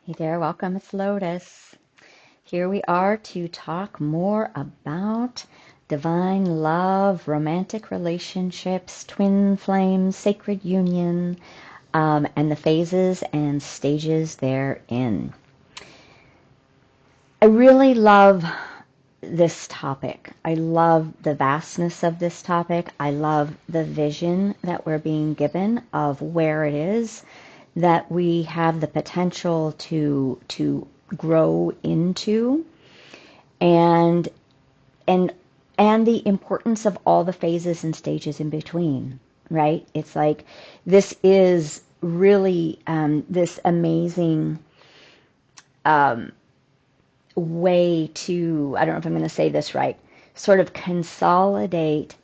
Hey there, welcome. It's Lotus. Here we are to talk more about divine love, romantic relationships, twin flames, sacred union, and the phases and stages therein. I really love this topic. I love the vastness of this topic. I love the vision that we're being given of where it is that we have the potential to grow into, and and and the importance of all the phases and stages in between, right? It's like this is really this amazing way to, I don't know if I'm going to say this right, sort of consolidate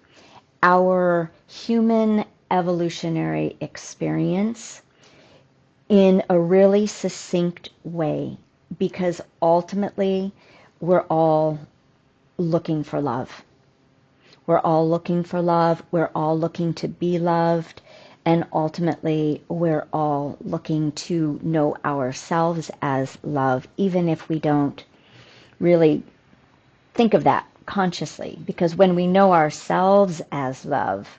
our human evolutionary experience in a really succinct way, because ultimately we're all looking for love. We're all looking for love. We're all looking to be loved. And ultimately, we're all looking to know ourselves as love, even if we don't really think of that consciously. Because when we know ourselves as love,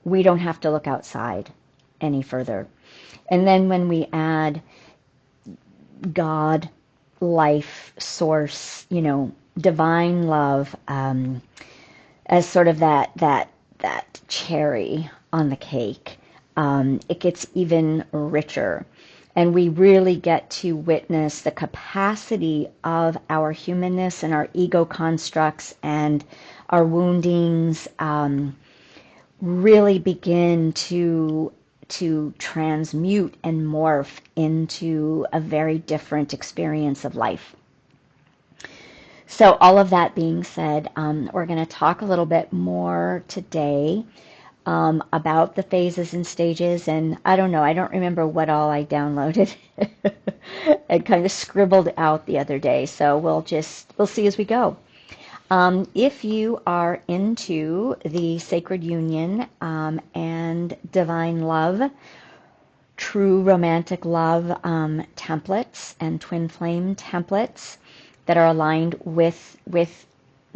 we don't have to look outside any further. And then when we add God, life, source, divine love, as sort of that cherry on the cake, it gets even richer. And we really get to witness the capacity of our humanness and our ego constructs and our woundings really begin to transmute and morph into a very different experience of life. So all of that being said, we're going to talk a little bit more today about the phases and stages. And I don't know, I don't remember what all I downloaded and kind of scribbled out the other day. So we'll see as we go. If you are into the sacred union and divine love, true romantic love templates and twin flame templates that are aligned with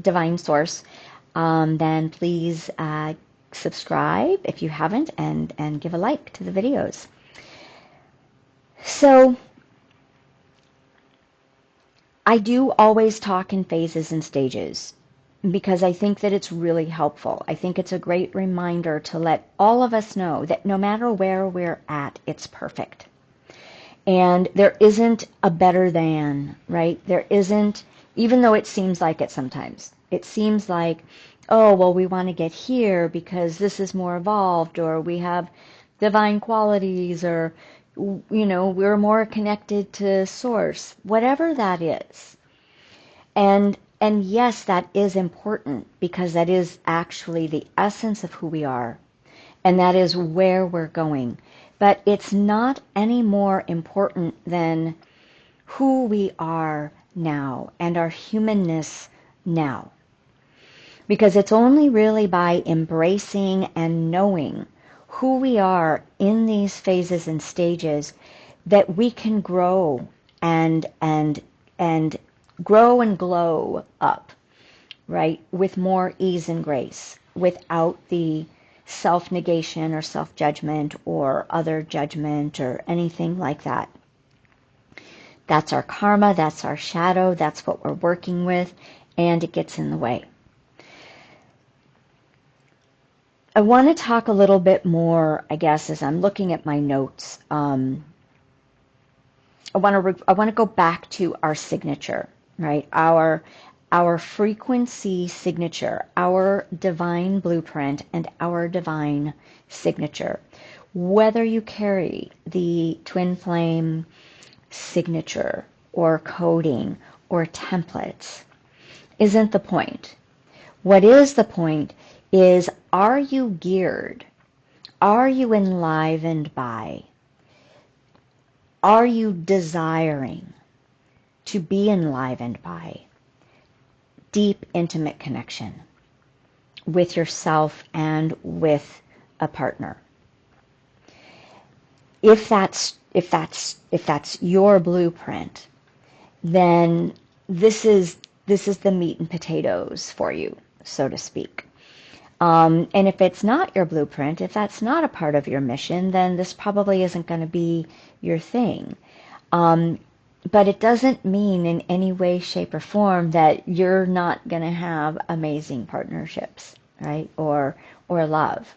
divine source, then please subscribe if you haven't, and give a like to the videos. So I do always talk in phases and stages because I think that it's really helpful. I think it's a great reminder to let all of us know that no matter where we're at, it's perfect. And there isn't a better than, right? There isn't, even though it seems like it sometimes. It seems like, oh, well, we want to get here because this is more evolved, or we have divine qualities, or we're more connected to source, whatever that is. And yes, that is important because that is actually the essence of who we are, and that is where we're going. But it's not any more important than who we are now and our humanness now. Because it's only really by embracing and knowing who we are in these phases and stages that we can grow and grow and glow up, right, with more ease and grace, without the self-negation or self-judgment or other judgment or anything like that. That's our karma, that's our shadow, that's what we're working with, and it gets in the way. I want to talk a little bit more, I guess, as I'm looking at my notes. I want to go back to our signature, right? Our frequency signature, our divine blueprint, and our divine signature. Whether you carry the twin flame signature or coding or templates isn't the point. What is the point is, are you geared? Are you enlivened by? Are you desiring to be enlivened by deep, intimate connection with yourself and with a partner? If that's if that's your blueprint, then this is the meat and potatoes for you, so to speak. And if it's not your blueprint, if that's not a part of your mission, then this probably isn't going to be your thing. But it doesn't mean in any way, shape, or form that you're not going to have amazing partnerships, right? Or love.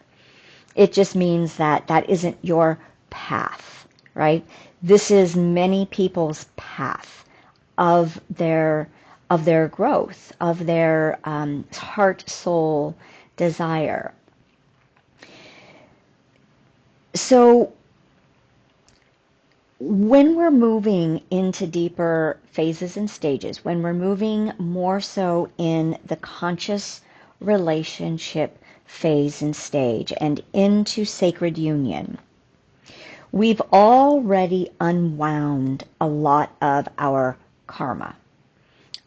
It just means that that isn't your path, right? This is many people's path of their growth, of their heart, soul desire. So when we're moving into deeper phases and stages, when we're moving more so in the conscious relationship phase and stage and into sacred union, we've already unwound a lot of our karma,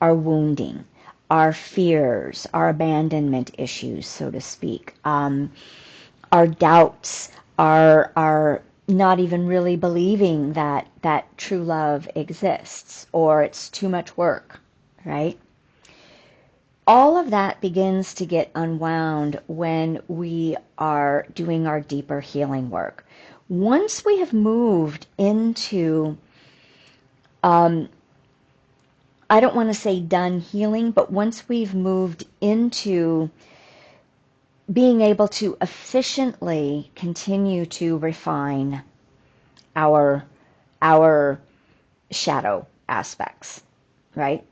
our wounding, our fears, our abandonment issues, so to speak, our doubts, our not even really believing that true love exists, or it's too much work, right? All of that begins to get unwound when we are doing our deeper healing work. Once we have moved into, I don't want to say done healing, but once we've moved into being able to efficiently continue to refine our shadow aspects, right?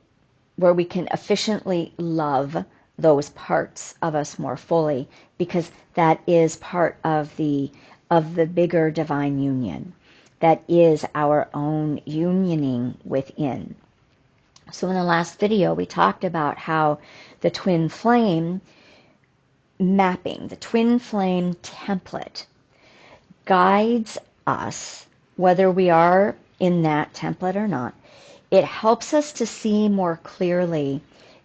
Where we can efficiently love those parts of us more fully, because that is part of the bigger divine union. That is our own unioning within. So in the last video, we talked about how the twin flame mapping, the twin flame template, guides us, whether we are in that template or not. It helps us to see more clearly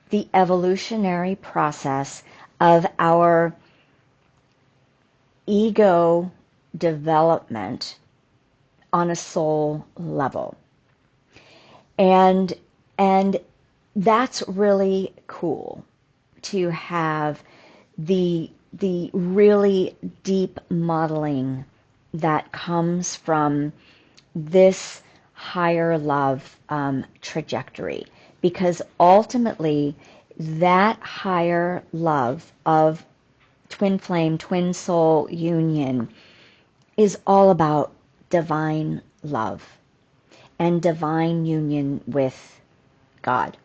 the evolutionary process of our ego development on a soul level. And that's really cool, to have the really deep modeling that comes from this higher love trajectory, because ultimately that higher love of twin flame, twin soul union is all about divine love and divine union with God,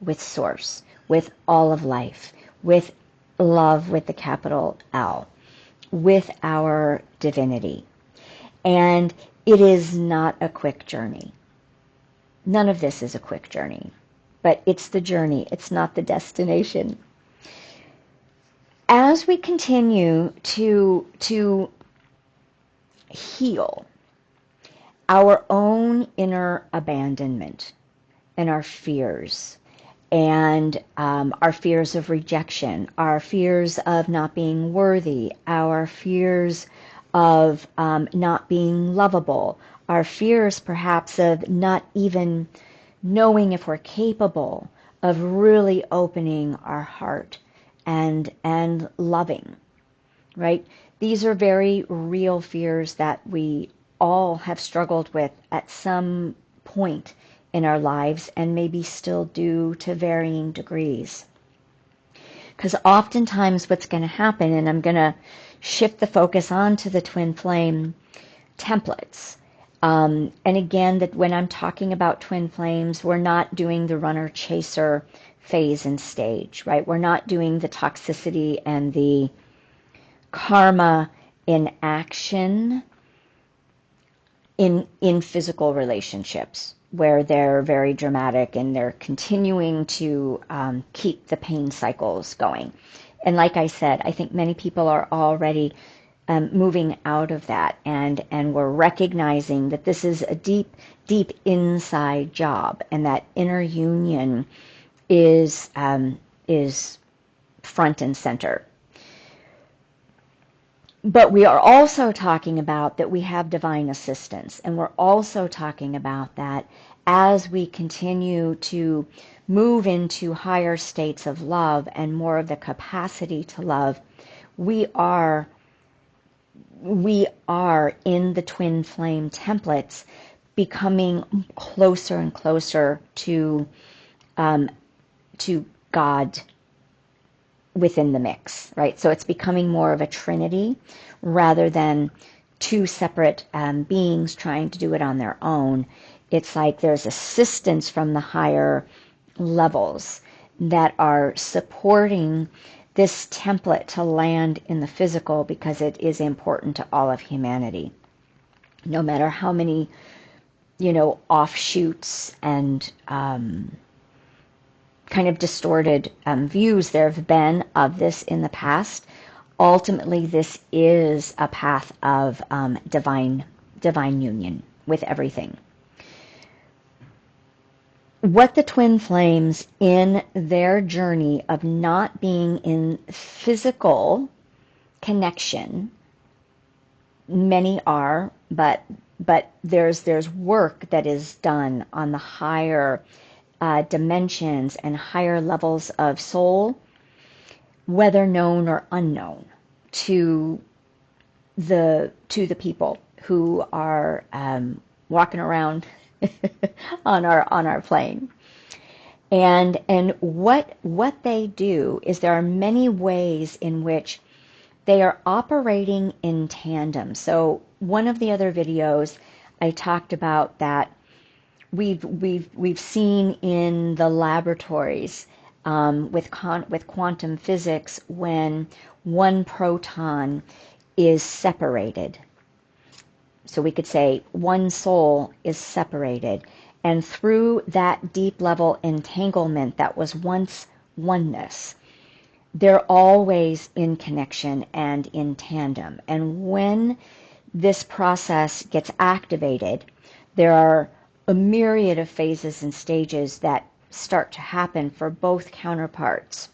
with Source, with all of life, with love with the capital L, with our divinity. And it is not a quick journey. None of this is a quick journey, but it's the journey. It's not the destination. As we continue to heal our own inner abandonment and our fears, and our fears of rejection, our fears of not being worthy, our fears of not being lovable, our fears perhaps of not even knowing if we're capable of really opening our heart and loving, right? These are very real fears that we all have struggled with at some point in our lives, and maybe still do to varying degrees. Because oftentimes what's going to happen, and I'm going to shift the focus onto the twin flame templates. And again, that when I'm talking about twin flames, we're not doing the runner chaser phase and stage, right? We're not doing the toxicity and the karma in action in physical relationships, where they're very dramatic and they're continuing to keep the pain cycles going. And like I said, I think many people are already moving out of that, and we're recognizing that this is a deep, deep inside job, and that inner union is front and center. But we are also talking about that we have divine assistance, and we're also talking about that as we continue to move into higher states of love and more of the capacity to love, we are in the twin flame templates becoming closer and closer to God within the mix, right? So it's becoming more of a trinity rather than two separate beings trying to do it on their own. It's like there's assistance from the higher levels that are supporting this template to land in the physical because it is important to all of humanity. No matter how many, offshoots and kind of distorted views there have been of this in the past, ultimately this is a path of divine union with everything. What the twin flames in their journey of not being in physical connection, many are, but there's work that is done on the higher dimensions and higher levels of soul, whether known or unknown, to the people who are walking around on our plane. And what they do is there are many ways in which they are operating in tandem. So one of the other videos I talked about that we've seen in the laboratories with quantum physics when one proton is separated. So we could say one soul is separated, and through that deep level entanglement that was once oneness, they're always in connection and in tandem. And when this process gets activated, there are a myriad of phases and stages that start to happen for both counterparts.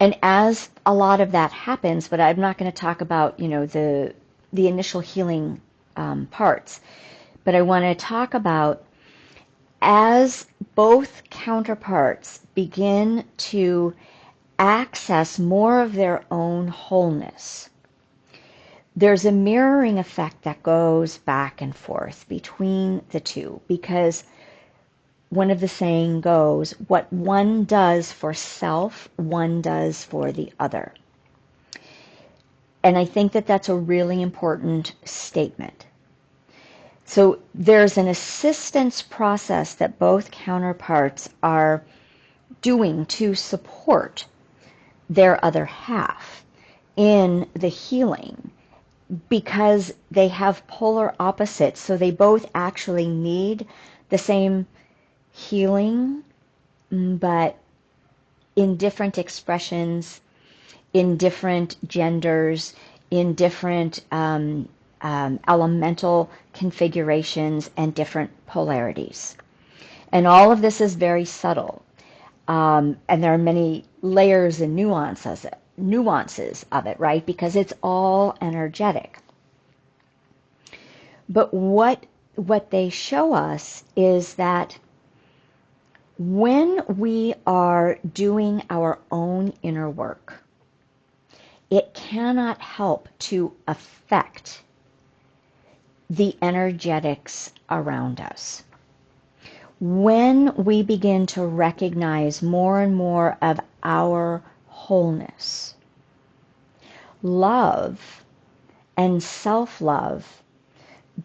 And as a lot of that happens, but I'm not going to talk about, the initial healing parts, but I want to talk about as both counterparts begin to access more of their own wholeness, there's a mirroring effect that goes back and forth between the two, because one of the saying goes, what one does for self, one does for the other. And I think that that's a really important statement. So there's an assistance process that both counterparts are doing to support their other half in the healing, because they have polar opposites. So they both actually need the same healing, but in different expressions, in different genders, in different elemental configurations, and different polarities. And all of this is very subtle. And there are many layers and nuances of it, right? Because it's all energetic. But what they show us is that when we are doing our own inner work, it cannot help to affect the energetics around us. When we begin to recognize more and more of our wholeness, love and self-love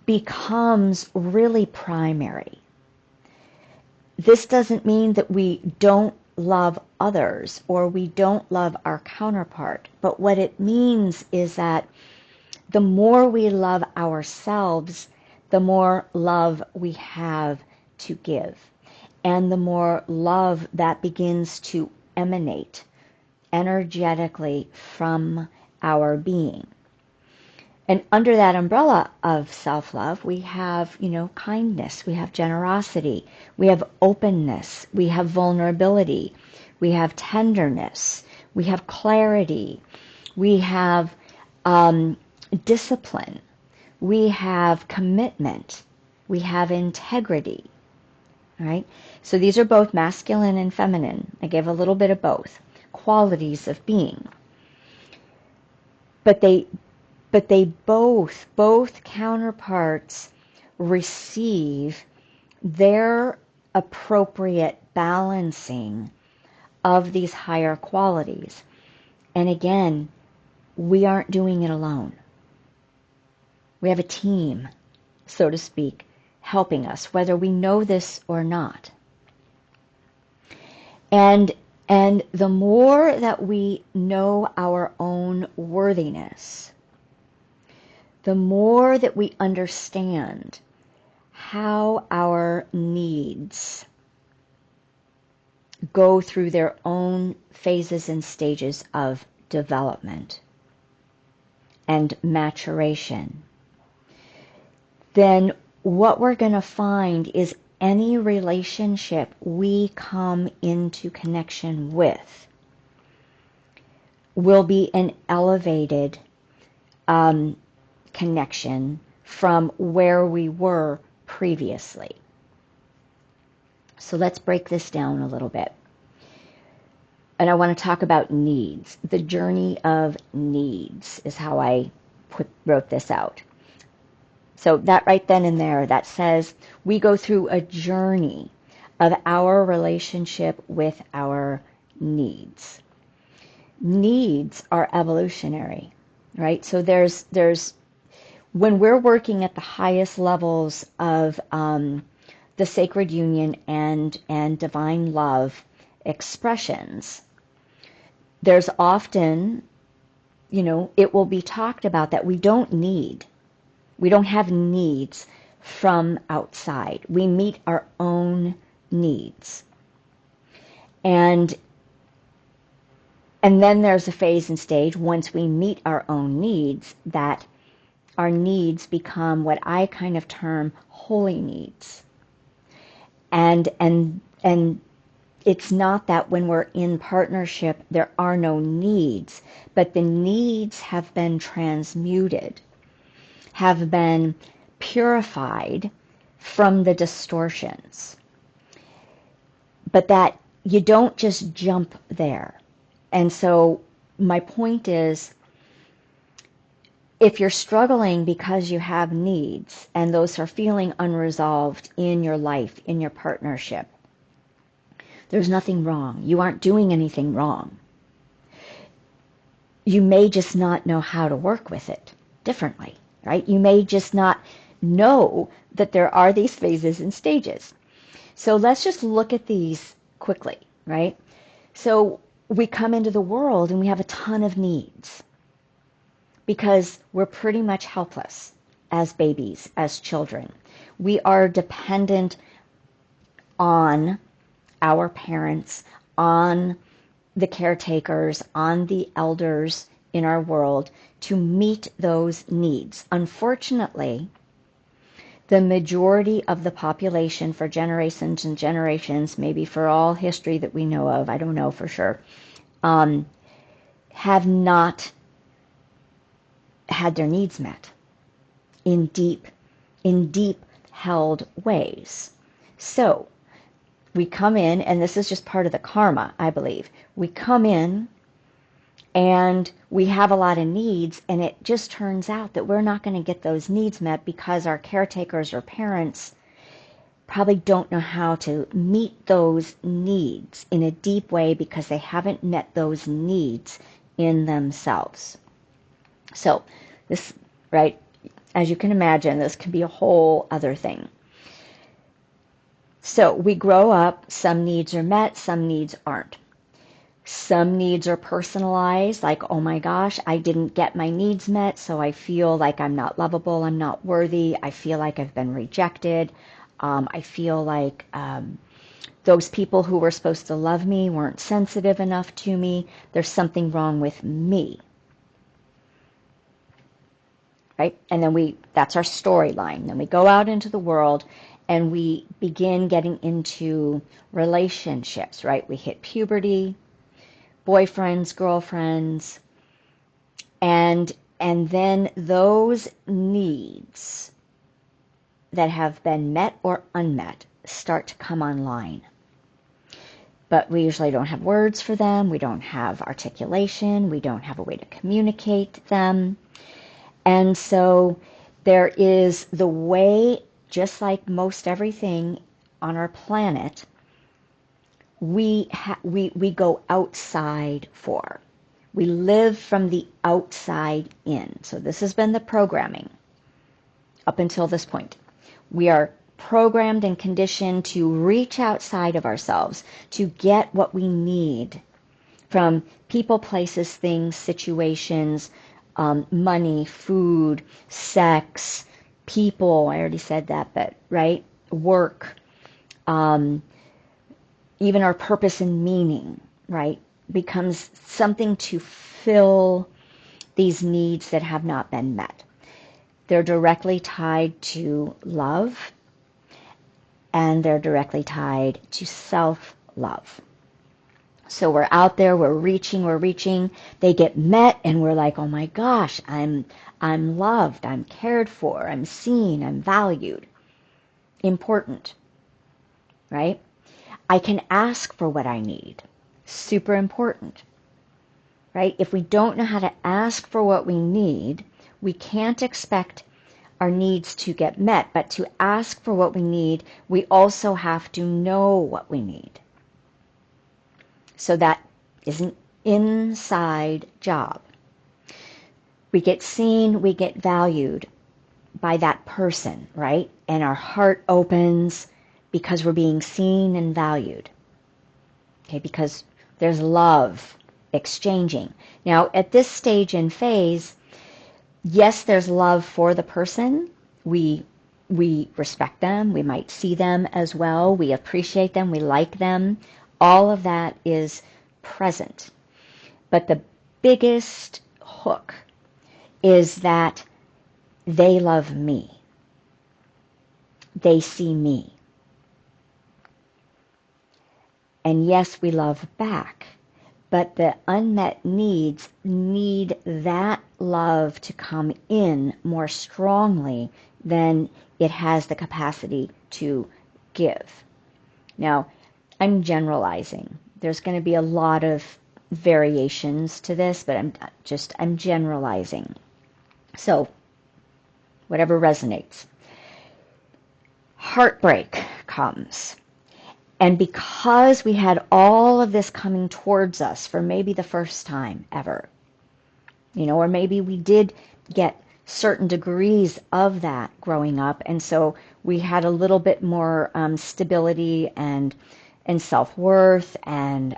becomes really primary. This doesn't mean that we don't love others or we don't love our counterpart, but what it means is that the more we love ourselves, the more love we have to give, and the more love that begins to emanate energetically from our being. And under that umbrella of self-love, we have, kindness, we have generosity, we have openness, we have vulnerability, we have tenderness, we have clarity, we have discipline, we have commitment, we have integrity, right? So these are both masculine and feminine. I gave a little bit of both qualities of being. But they both counterparts receive their appropriate balancing of these higher qualities. And again, we aren't doing it alone. We have a team, so to speak, helping us, whether we know this or not. And the more that we know our own worthiness, the more that we understand how our needs go through their own phases and stages of development and maturation, then what we're going to find is any relationship we come into connection with will be an elevated connection from where we were previously. So let's break this down a little bit. And I want to talk about needs. The journey of needs is how I wrote this out. So that right then and there, that says we go through a journey of our relationship with our needs. Needs are evolutionary, right? So there's when we're working at the highest levels of the sacred union and divine love expressions, there's often, it will be talked about that we don't have needs from outside. We meet our own needs. And then there's a phase and stage once we meet our own needs that our needs become what I kind of term holy needs. And it's not that when we're in partnership there are no needs, but the needs have been transmuted, have been purified from the distortions. But that you don't just jump there. And so my point is, if you're struggling because you have needs and those are feeling unresolved in your life, in your partnership, there's nothing wrong. You aren't doing anything wrong. You may just not know how to work with it differently, right? You may just not know that there are these phases and stages. So let's just look at these quickly, right? So we come into the world and we have a ton of needs because we're pretty much helpless as babies, as children. We are dependent on our parents, on the caretakers, on the elders in our world to meet those needs. Unfortunately, the majority of the population for generations and generations, maybe for all history that we know of, I don't know for sure, have not had their needs met in deep held ways. So we come in, and this is just part of the karma, I believe. We come in and we have a lot of needs, and it just turns out that we're not going to get those needs met because our caretakers or parents probably don't know how to meet those needs in a deep way because they haven't met those needs in themselves. So this, right, as you can imagine, this could be a whole other thing. So we grow up, some needs are met, some needs aren't. Some needs are personalized, like, oh my gosh, I didn't get my needs met, so I feel like I'm not lovable, I'm not worthy, I feel like I've been rejected, I feel like those people who were supposed to love me weren't sensitive enough to me, there's something wrong with me. Right? And then that's our storyline. Then we go out into the world and we begin getting into relationships, right? We hit puberty, boyfriends, girlfriends, and And then those needs that have been met or unmet start to come online. But we usually don't have words for them. We don't have articulation. We don't have a way to communicate them. And so there is the way, just like most everything on our planet, we go outside for. We live from the outside in. So this has been the programming up until this point. We are programmed and conditioned to reach outside of ourselves to get what we need from people, places, things, situations, money, food, sex, people. I already said that, but right? Work, even our purpose and meaning, right? Becomes something to fill these needs that have not been met. They're directly tied to love, and they're directly tied to self-love. So we're out there, we're reaching, they get met, and we're like, oh my gosh, I'm loved, I'm cared for, I'm seen, I'm valued. Important, right? I can ask for what I need. Super important, right? If we don't know how to ask for what we need, we can't expect our needs to get met. But to ask for what we need, we also have to know what we need. So that is an inside job. We get seen, we get valued by that person, right? And our heart opens because we're being seen and valued. Okay, because there's love exchanging. Now, at this stage in phase, yes, there's love for the person. We respect them. We might see them as well. We appreciate them. We like them. All of that is present. But the biggest hook is that they love me. They see me. And yes, we love back. But the unmet needs need that love to come in more strongly than it has the capacity to give. Now, I'm generalizing. There's going to be a lot of variations to this, but I'm generalizing. So, whatever resonates. Heartbreak comes. And because we had all of this coming towards us for maybe the first time ever, or maybe we did get certain degrees of that growing up, and so we had a little bit more stability and self-worth and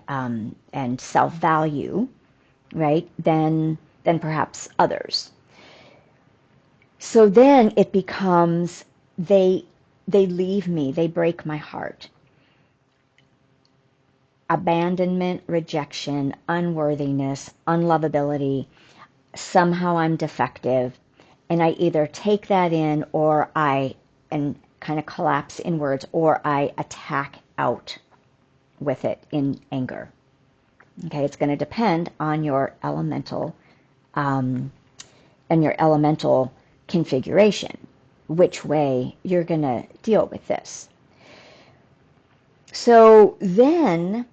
self-value, right, than perhaps others. So then it becomes they leave me, they break my heart. Abandonment, rejection, unworthiness, unlovability. Somehow I'm defective, and I either take that in or and kind of collapse inwards, or I attack out with it in anger. Okay, it's going to depend on your elemental configuration, which way you're going to deal with this. So then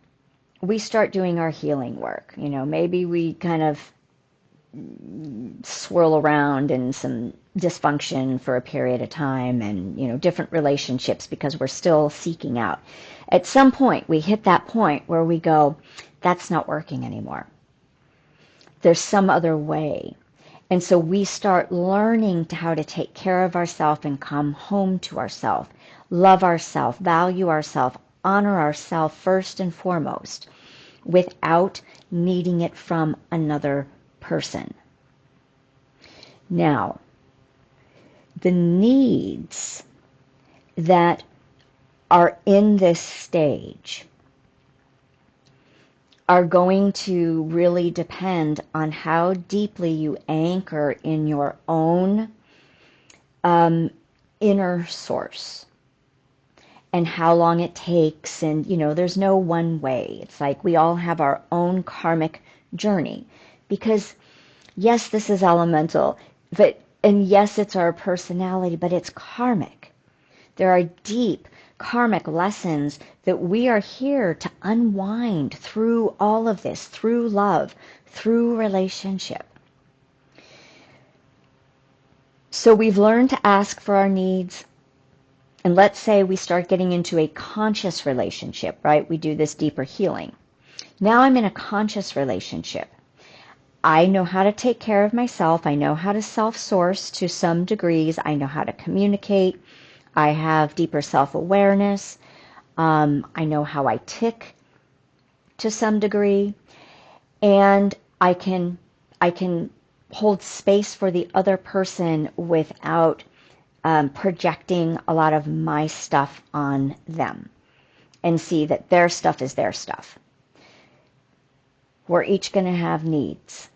we start doing our healing work. Maybe we kind of swirl around in some dysfunction for a period of time and, different relationships because we're still seeking out. At some point, we hit that point where we go, that's not working anymore. There's some other way. And so we start learning how to take care of ourselves and come home to ourselves, love ourselves, value ourselves, honor ourselves first and foremost, without needing it from another person. Now, the needs that are in this stage are going to really depend on how deeply you anchor in your own inner source, and how long it takes. And, there's no one way. It's like we all have our own karmic journey, because Yes, this is elemental, and yes, it's our personality, but it's karmic. There are deep karmic lessons that we are here to unwind through all of this, through love, through relationship. So we've learned to ask for our needs. And let's say we start getting into a conscious relationship, right? We do this deeper healing. Now I'm in a conscious relationship. I know how to take care of myself. I know how to self-source to some degrees. I know how to communicate. I have deeper self-awareness. I know how I tick to some degree. And I can hold space for the other person without projecting a lot of my stuff on them, and see that their stuff is their stuff. We're each going to have needs.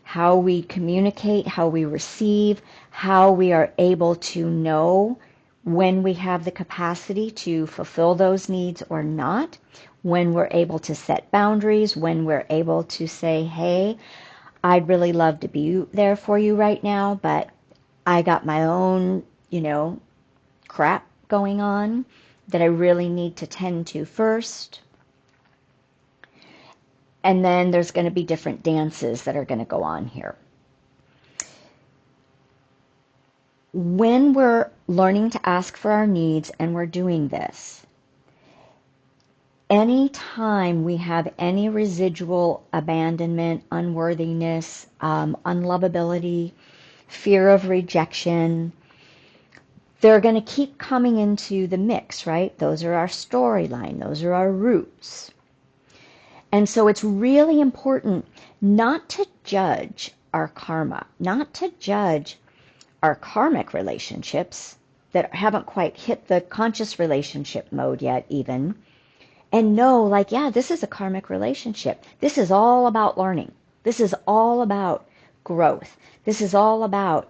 How we communicate, how we receive, how we are able to know when we have the capacity to fulfill those needs or not, when we're able to set boundaries, when we're able to say, hey, I'd really love to be there for you right now, but I got my own, crap going on that I really need to tend to first. And then there's going to be different dances that are going to go on here. When we're learning to ask for our needs and we're doing this, anytime we have any residual abandonment, unworthiness, unlovability, fear of rejection, they're going to keep coming into the mix, right? Those are our storyline. Those are our roots. And so it's really important not to judge our karma, not to judge our karmic relationships that haven't quite hit the conscious relationship mode yet even, and know, like, yeah, this is a karmic relationship. This is all about learning. This is all about growth. This is all about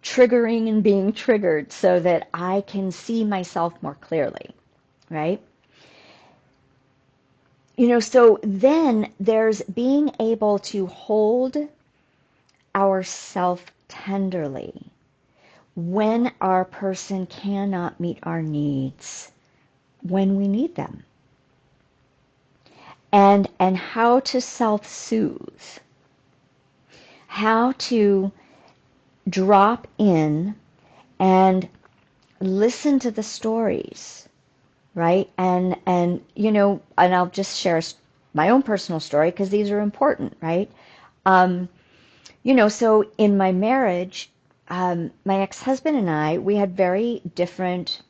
triggering and being triggered so that I can see myself more clearly, right? So then there's being able to hold ourself tenderly when our person cannot meet our needs when we need them. And how to self-soothe, how to drop in and listen to the stories, right? And I'll just share my own personal story because these are important, right? So in my marriage, my ex-husband and I, we had very different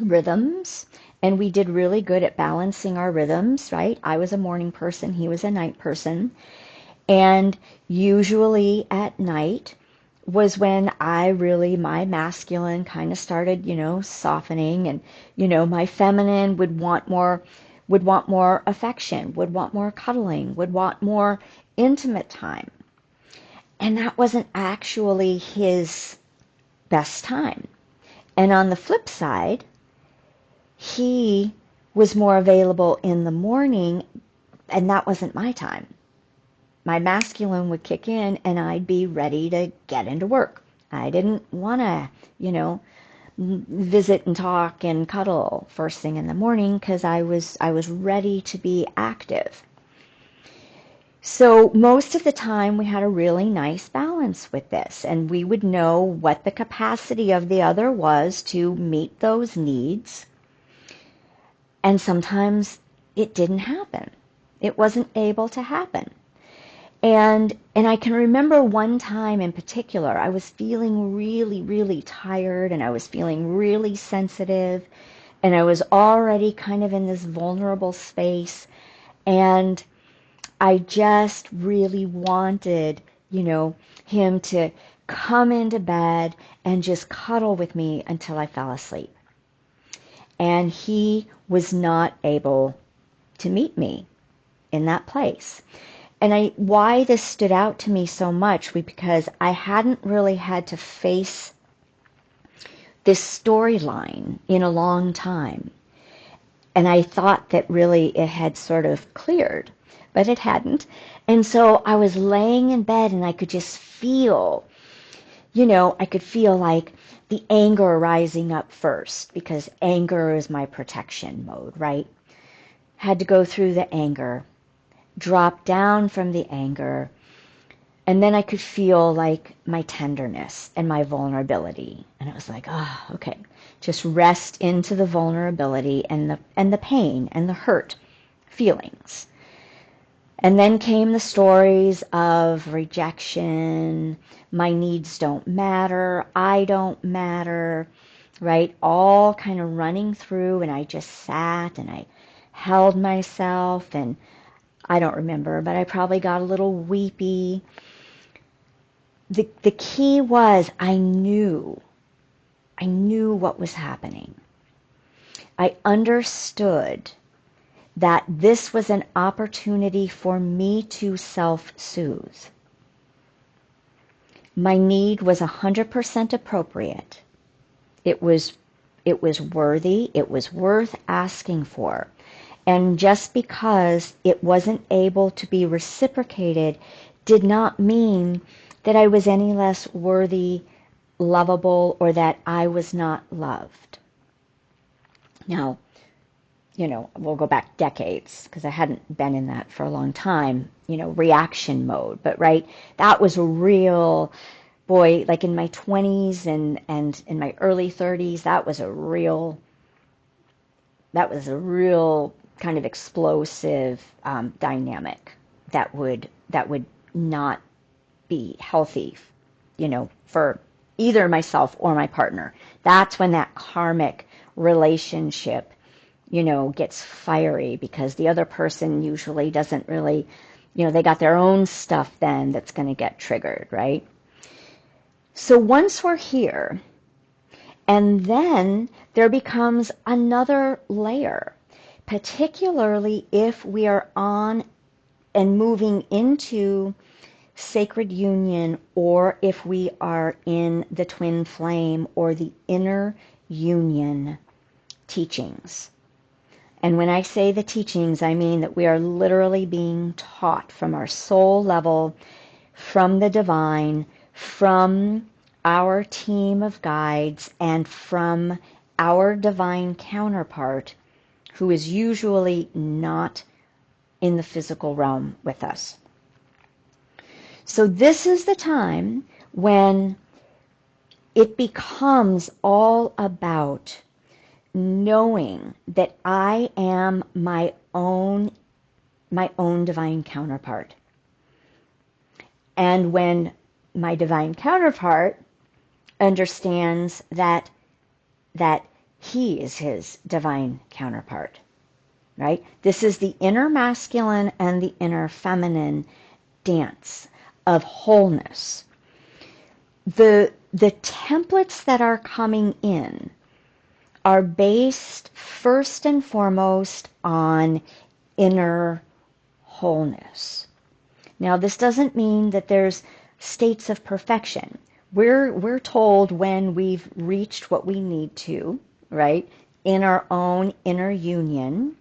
rhythms, and we did really good at balancing our rhythms, right? I was a morning person, he was a night person, and usually at night was when my masculine kind of started, softening, and, my feminine would want more affection, would want more cuddling, would want more intimate time. And that wasn't actually his best time. And on the flip side, he was more available in the morning, and that wasn't my time. My masculine would kick in and I'd be ready to get into work. I didn't want to, visit and talk and cuddle first thing in the morning because I was ready to be active. So most of the time we had a really nice balance with this, and we would know what the capacity of the other was to meet those needs. And sometimes it didn't happen. It wasn't able to happen. And I can remember one time in particular, I was feeling really, really tired, and I was feeling really sensitive, and I was already kind of in this vulnerable space, and I just really wanted, him to come into bed and just cuddle with me until I fell asleep. And he was not able to meet me in that place. And why this stood out to me so much was because I hadn't really had to face this storyline in a long time. And I thought that really it had sort of cleared. but it hadn't. And so I was laying in bed and I could just feel, I could feel like the anger rising up first because anger is my protection mode, right? Had to go through the anger, drop down from the anger, and then I could feel like my tenderness and my vulnerability. And it was like, oh, okay. Just rest into the vulnerability and the pain and the hurt feelings. And then came the stories of rejection, my needs don't matter, I don't matter, right? All kind of running through, and I just sat and I held myself, and I don't remember, but I probably got a little weepy. The key was I knew what was happening. I understood that this was an opportunity for me to self-soothe. My need was 100% appropriate. It was worthy, it was worth asking for. And just because it wasn't able to be reciprocated did not mean that I was any less worthy, lovable, or that I was not loved. Now, we'll go back decades because I hadn't been in that for a long time, reaction mode. But right, that was a real, boy, like in my 20s and in my early 30s, that was a real kind of explosive dynamic that would not be healthy, for either myself or my partner. That's when that karmic relationship, gets fiery because the other person usually doesn't really, they got their own stuff then that's going to get triggered, right? So once we're here, and then there becomes another layer, particularly if we are on and moving into sacred union, or if we are in the twin flame or the inner union teachings. And when I say the teachings, I mean that we are literally being taught from our soul level, from the divine, from our team of guides, and from our divine counterpart, who is usually not in the physical realm with us. So this is the time when it becomes all about knowing that I am my own divine counterpart. And when my divine counterpart understands that he is his divine counterpart, right? This is the inner masculine and the inner feminine dance of wholeness. The templates that are coming in are based first and foremost on inner wholeness. Now, this doesn't mean that there's states of perfection. We're told when we've reached what we need to, right, in our own inner union,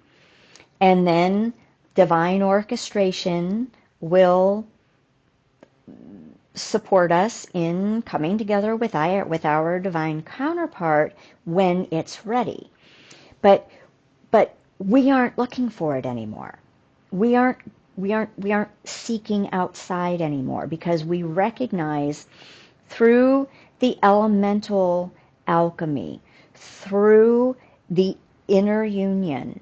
and then divine orchestration will support us in coming together with our divine counterpart when it's ready. But we aren't looking for it anymore. We aren't seeking outside anymore, because we recognize through the elemental alchemy, through the inner union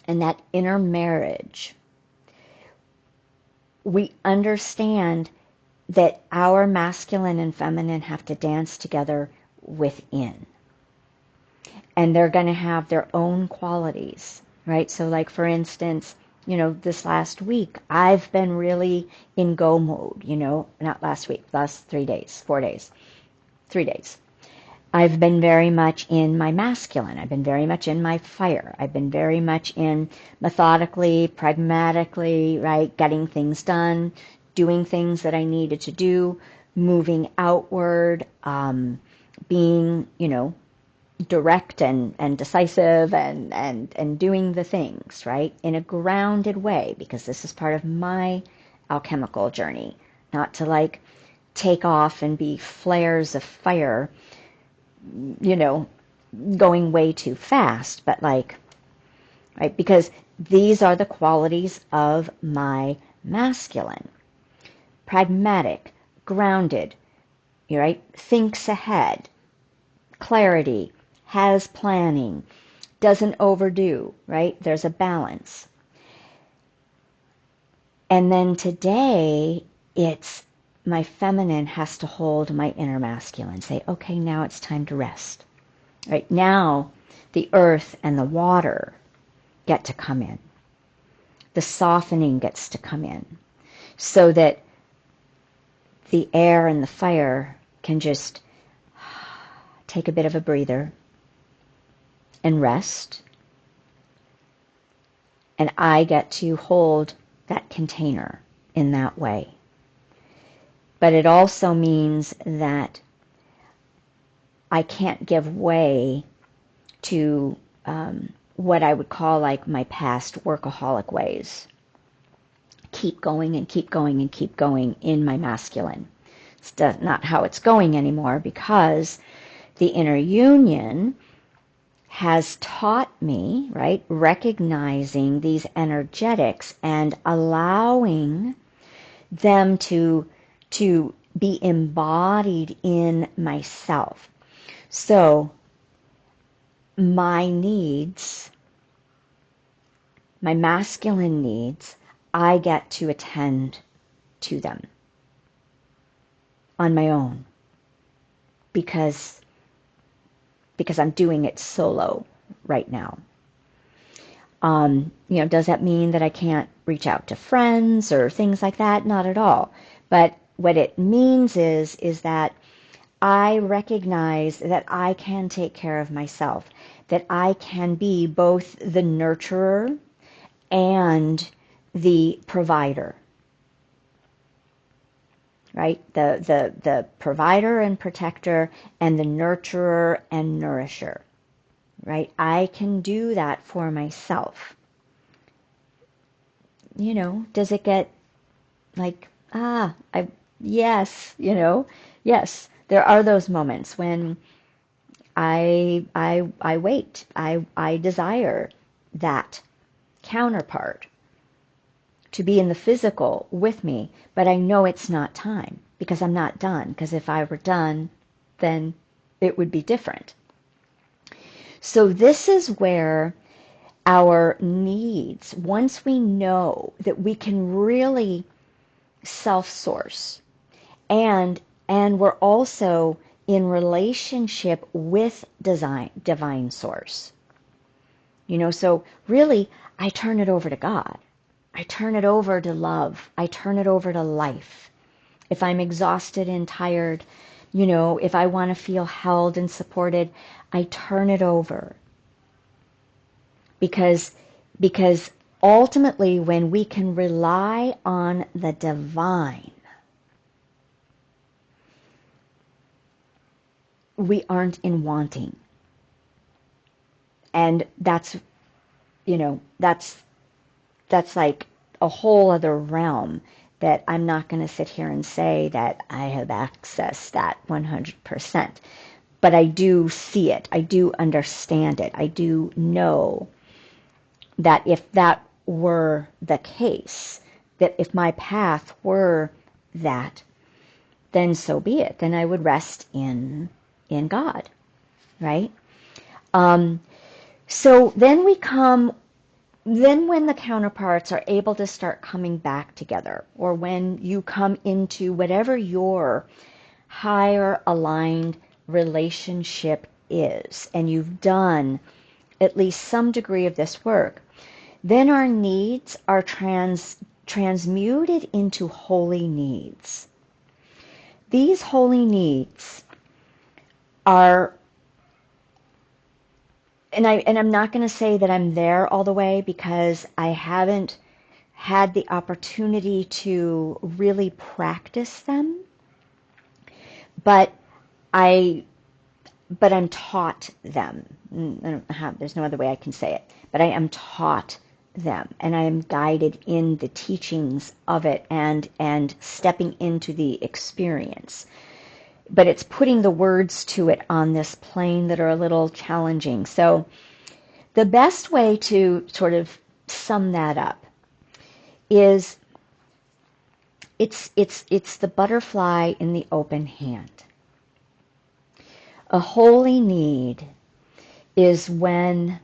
and that inner marriage, we understand that our masculine and feminine have to dance together within. And they're going to have their own qualities, right? So like, for instance, this last week, I've been really in go mode, not last week, last 3 days, 4 days, 3 days. I've been very much in my masculine. I've been very much in my fire. I've been very much in methodically, pragmatically, right, getting things done, doing things that I needed to do, moving outward, being, direct and decisive and doing the things, right? In a grounded way, because this is part of my alchemical journey, not to like take off and be flares of fire, you know, going way too fast, but like, right? Because these are the qualities of my masculine. Pragmatic, grounded, right? Thinks ahead, clarity, has planning, doesn't overdo, right? There's a balance. And then today, it's my feminine has to hold my inner masculine, say, okay, now it's time to rest. Right now, the earth and the water get to come in. The softening gets to come in so that the air and the fire can just take a bit of a breather and rest. And I get to hold that container in that way. But it also means that I can't give way to what I would call like my past workaholic ways. Keep going and keep going and keep going in my masculine. It's not how it's going anymore, because the inner union has taught me, right, recognizing these energetics and allowing them to be embodied in myself. So my needs, my masculine needs, I get to attend to them on my own because I'm doing it solo right now. Does that mean that I can't reach out to friends or things like that? Not at all. But what it means is that I recognize that I can take care of myself, that I can be both the nurturer and the provider. Right? The provider and protector, and the nurturer and nourisher. Right? I can do that for myself. Does it get like, yes, yes, there are those moments when I wait, I desire that counterpart to be in the physical with me, but I know it's not time because I'm not done. Because if I were done, then it would be different. So this is where our needs, once we know that we can really self-source, and we're also in relationship with divine source. So really, I turn it over to God. I turn it over to love. I turn it over to life. If I'm exhausted and tired, if I want to feel held and supported, I turn it over. Because ultimately, when we can rely on the divine, we aren't in wanting. And that's like a whole other realm that I'm not going to sit here and say that I have accessed that 100%. But I do see it. I do understand it. I do know that if that were the case, that if my path were that, then so be it. Then I would rest in God, right? So then when the counterparts are able to start coming back together, or when you come into whatever your higher aligned relationship is, and you've done at least some degree of this work, then our needs are transmuted into holy needs. These holy needs are, and I'm not going to say that I'm there all the way, because I haven't had the opportunity to really practice them, but I but I'm taught them. There's no other way I can say it, but I am taught them, and I am guided in the teachings of it and stepping into the experience. But it's putting the words to it on this plane that are a little challenging. So the best way to sort of sum that up is it's the butterfly in the open hand. A holy need is when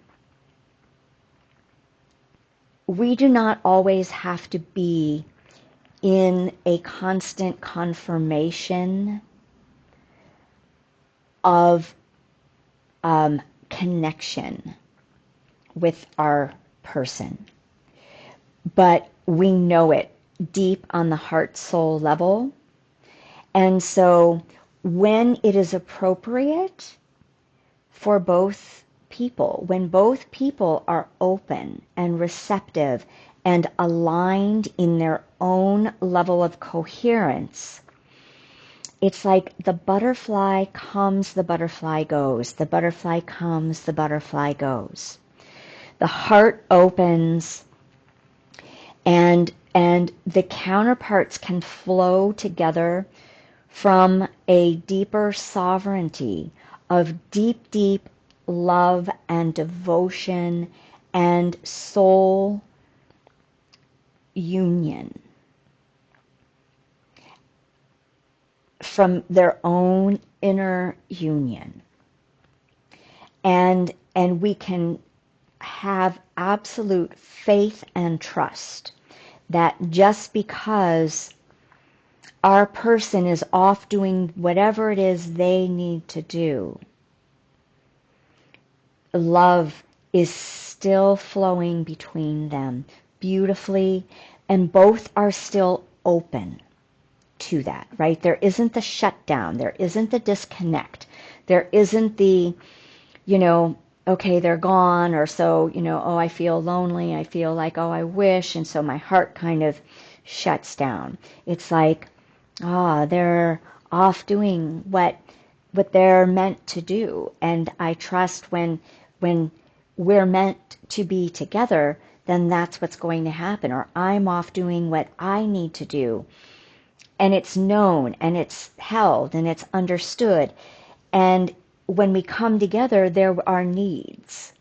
we do not always have to be in a constant confirmation of connection with our person. But we know it deep on the heart-soul level. And so when it is appropriate for both people, when both people are open and receptive and aligned in their own level of coherence, it's like the butterfly comes, the butterfly goes. The butterfly comes, the butterfly goes. The heart opens, and the counterparts can flow together from a deeper sovereignty of deep, deep love and devotion and soul union from their own inner union. And we can have absolute faith and trust that just because our person is off doing whatever it is they need to do, love is still flowing between them beautifully, and both are still open to that, right? There isn't the shutdown, there isn't the disconnect, there isn't the, okay, they're gone, or so, oh, I feel lonely, I feel like, oh, I wish, and so my heart kind of shuts down. It's like, they're off doing what they're meant to do, and I trust when we're meant to be together, then that's what's going to happen, or I'm off doing what I need to do, and it's known, and it's held, and it's understood, and when we come together, there are needs.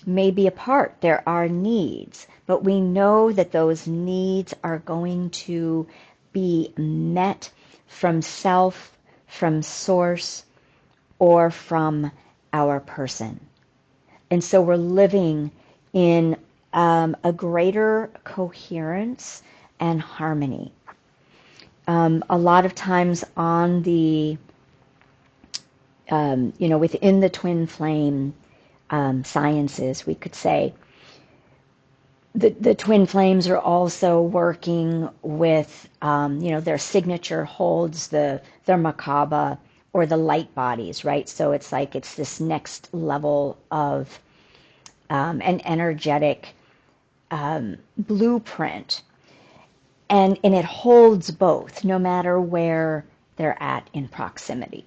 Maybe apart, there are needs, but we know that those needs are going to be met from self, from source, or from our person. And so we're living in a greater coherence and harmony. A lot of times on the within the twin flame sciences, we could say, the twin flames are also working with, their signature holds their Merkaba or the light bodies, right? So it's like it's this next level of an energetic blueprint. And it holds both, no matter where they're at in proximity.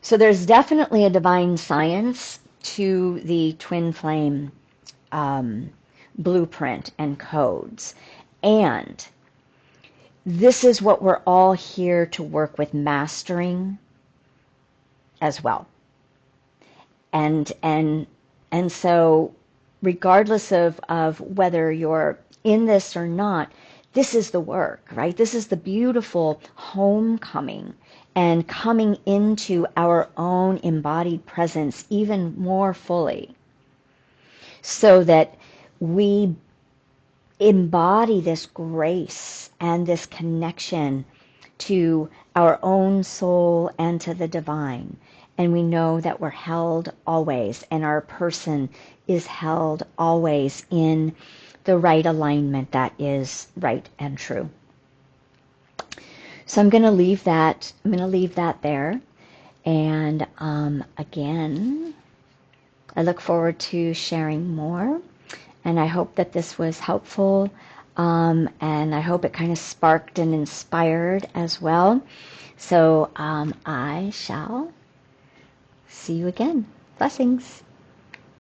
So there's definitely a divine science to the twin flame blueprint and codes. And this is what we're all here to work with mastering as well. And so regardless of whether you're in this or not, this is the work, right? This is the beautiful homecoming and coming into our own embodied presence even more fully, so that we embody this grace and this connection to our own soul and to the divine. And we know that we're held always, and our person is held always in the right alignment that is right and true. So I'm going to leave that. There. And again, I look forward to sharing more. And I hope that this was helpful. And I hope it kind of sparked and inspired as well. So I shall See you again. Blessings.